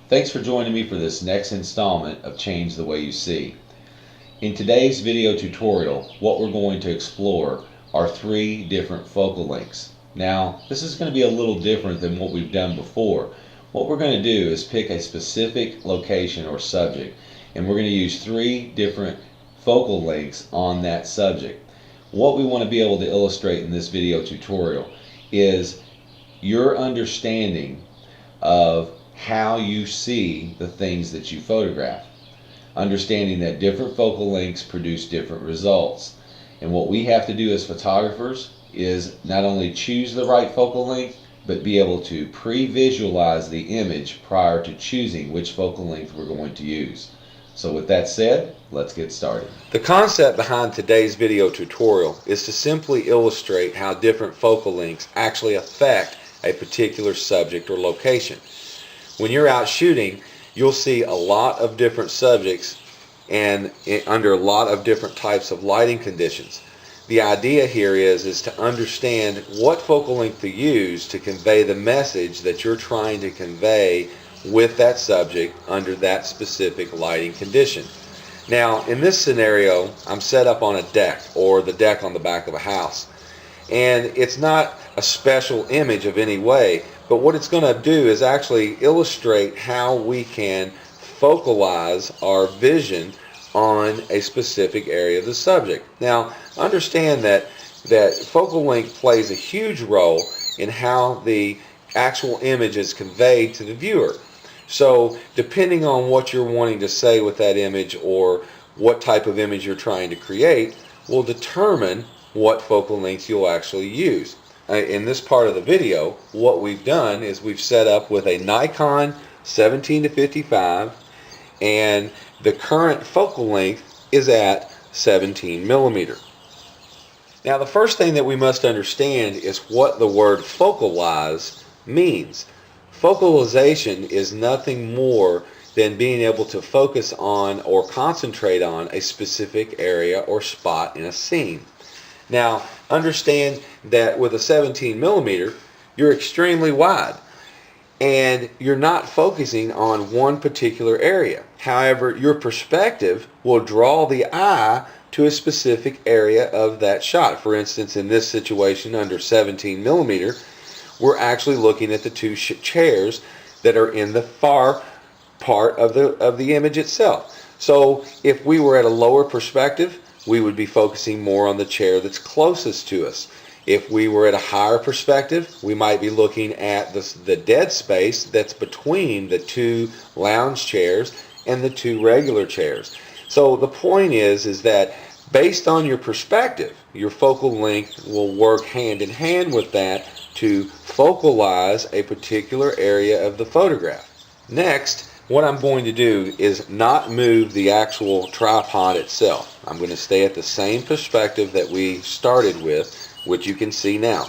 Thanks for joining me for this next installment of Change the Way You See. In today's video tutorial, what we're going to explore are 3 different focal lengths. Now, this is going to be a little different than what we've done before. What we're going to do is pick a specific location or subject, and we're going to use 3 different focal lengths on that subject. What we want to be able to illustrate in this video tutorial is your understanding of how you see the things that you photograph. Understanding that different focal lengths produce different results. And what we have to do as photographers is not only choose the right focal length, but be able to pre-visualize the image prior to choosing which focal length we're going to use. So with that said, let's get started. The concept behind today's video tutorial is to simply illustrate how different focal lengths actually affect a particular subject or location. When you're out shooting, you'll see a lot of different subjects and under a lot of different types of lighting conditions. The idea here is to understand what focal length to use to convey the message that you're trying to convey with that subject under that specific lighting condition. Now, in this scenario, I'm set up on a deck or the deck on the back of a house. And it's not a special image of any way, but what it's going to do is actually illustrate how we can focalize our vision on a specific area of the subject. Now, understand that focal length plays a huge role in how the actual image is conveyed to the viewer. So, depending on what you're wanting to say with that image or what type of image you're trying to create will determine what focal length you'll actually use. In this part of the video, what we've done is we've set up with a Nikon 17-55, and the current focal length is at 17 millimeter. Now, the first thing that we must understand is what the word focalize means. Focalization is nothing more than being able to focus on or concentrate on a specific area or spot in a scene. Now, understand that with a 17 millimeter, you're extremely wide and you're not focusing on one particular area. However, your perspective will draw the eye to a specific area of that shot. For instance, in this situation under 17 millimeter, we're actually looking at the 2 chairs that are in the far part of the image itself. So if we were at a lower perspective, we would be focusing more on the chair that's closest to us. If we were at a higher perspective, we might be looking at the dead space that's between the 2 lounge chairs and the 2 regular chairs. So the point is that based on your perspective, your focal length will work hand in hand with that to focalize a particular area of the photograph. Next, what I'm going to do is not move the actual tripod itself. I'm going to stay at the same perspective that we started with, which you can see now.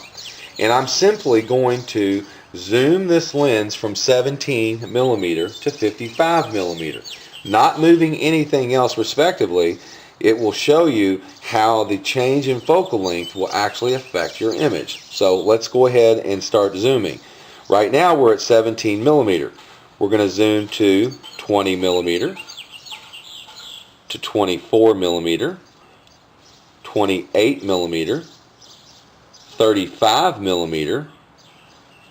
And I'm simply going to zoom this lens from 17 millimeter to 55 millimeter. Not moving anything else respectively, it will show you how the change in focal length will actually affect your image. So let's go ahead and start zooming. Right now we're at 17 millimeter. We're going to zoom to 20 millimeter, to 24 millimeter, 28 millimeter, 35 millimeter,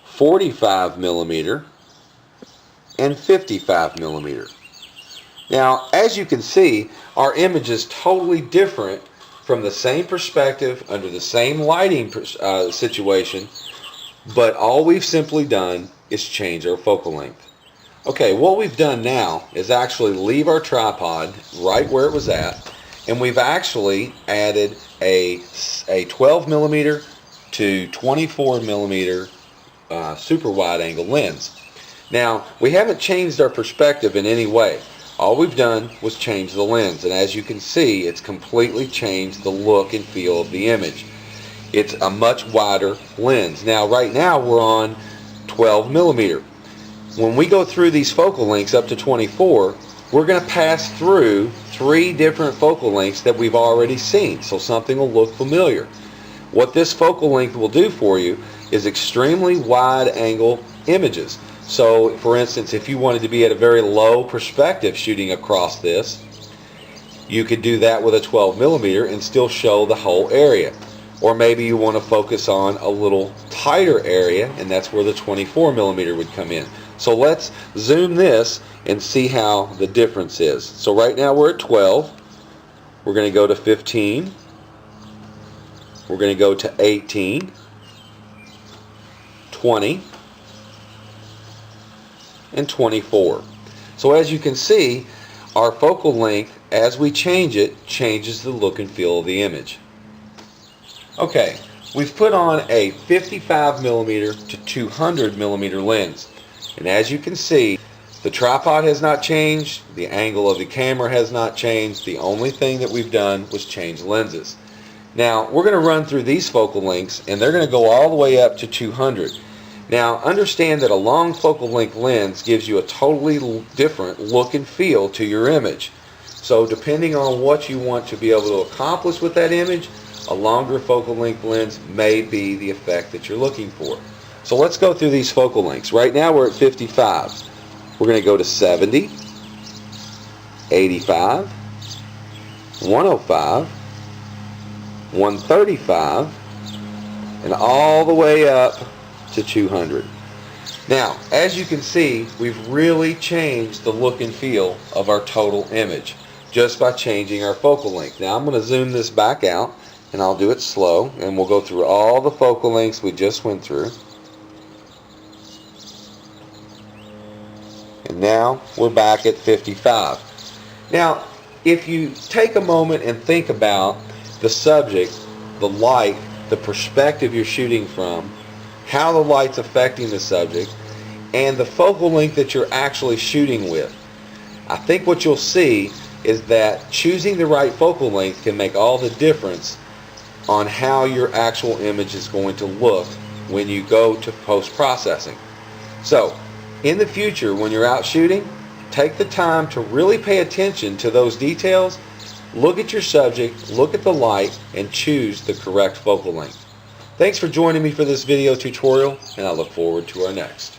45 millimeter, and 55 millimeter. Now, as you can see, our image is totally different from the same perspective under the same lighting situation, but all we've simply done is change our focal length. Okay, what we've done now is actually leave our tripod right where it was at, and we've actually added a 12 millimeter to 24 millimeter super wide angle lens. Now, we haven't changed our perspective in any way. All we've done was change the lens, and as you can see, it's completely changed the look and feel of the image. It's a much wider lens. Now, right now, we're on 12 millimeter. When we go through these focal lengths up to 24, we're going to pass through 3 different focal lengths that we've already seen, so something will look familiar. What this focal length will do for you is extremely wide angle images. So for instance, if you wanted to be at a very low perspective shooting across this, you could do that with a 12 millimeter and still show the whole area. Or maybe you want to focus on a little tighter area, and that's where the 24 millimeter would come in. So let's zoom this and see how the difference is. So right now we're at 12. We're going to go to 15. We're going to go to 18, 20, and 24. So as you can see, our focal length, as we change it, changes the look and feel of the image. Okay, we've put on a 55 millimeter to 200 millimeter lens, and as you can see, the tripod has not changed, the angle of the camera has not changed. The only thing that we've done was change lenses. Now we're going to run through these focal lengths, and they're going to go all the way up to 200. Now understand that a long focal length lens gives you a totally different look and feel to your image. So depending on what you want to be able to accomplish with that image, a longer focal length lens may be the effect that you're looking for. So let's go through these focal lengths. Right now we're at 55. We're going to go to 70, 85, 105, 135, and all the way up to 200. Now, as you can see, we've really changed the look and feel of our total image just by changing our focal length. Now I'm going to zoom this back out, and I'll do it slow, and we'll go through all the focal lengths we just went through. And now we're back at 55. Now, if you take a moment and think about the subject, the light, the perspective you're shooting from, how the light's affecting the subject, and the focal length that you're actually shooting with, I think what you'll see is that choosing the right focal length can make all the difference on how your actual image is going to look when you go to post-processing. So, in the future, when you're out shooting, take the time to really pay attention to those details. Look at your subject, look at the light, and choose the correct focal length. Thanks for joining me for this video tutorial, and I look forward to our next.